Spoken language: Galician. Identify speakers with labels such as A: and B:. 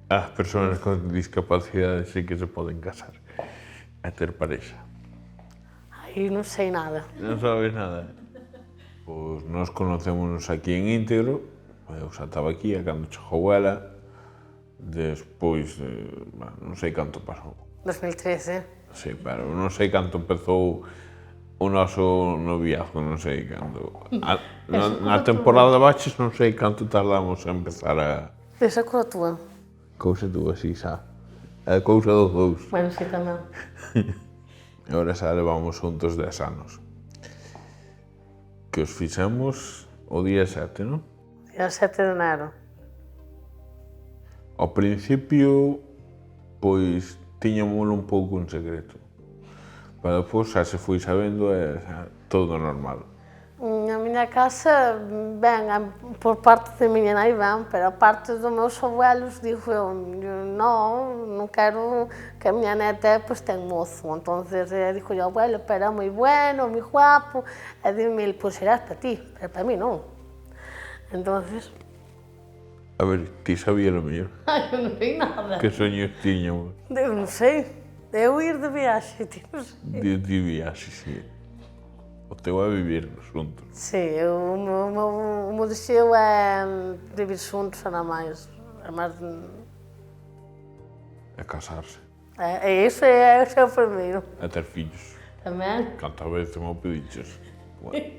A: as persoas con discapacidade sí que se poden casar e ter parexa.
B: Aí non sei nada.
A: Non sabes nada? Pois nós conocémonos aquí en íntegro, eu xa estaba aquí, e cando chegou ela, despois, non sei canto pasou.
B: 2013.
A: Sí, pero non sei canto empezou o noso noviazgo, non sei cando. Na temporada baixes non sei canto tardamos a empezar a...
B: Esa coa túa.
A: Cousa túa, así xa. É cousa dos dous.
B: Bueno, sí, tamén.
A: E agora xa levamos juntos 10 anos. Que os fixemos o día 7, non?
B: Día 7 de enero.
A: Ao principio, pois, tiñamolo un pouco en secreto. Pero depois xa se foi sabendo e xa, todo normal.
B: A miña casa, ben, por parte de miña nai ben, pero a parte dos meus abuelos, digo eu, non quero que a miña neta pois ten mozo. Entonces, digo yo, abuelo, pero é moi bueno, moi guapo, e dime, pois serás para ti, pero para mí non. Entonces...
A: A ver, ti sabías o mellor.
B: Ai, eu non sei nada.
A: Que soños tiñamos?
B: Eu non sei. Eu ir de viaxe, ti non sei.
A: De viaxe, sí. O teu é vivir xuntos.
B: Sí, o meu deseo é vivir xuntos, nada máis.
A: É casarse.
B: É iso é o primeiro.
A: É ter fillos.
B: Tamén.
A: Cantas veces me o pediches. Bueno.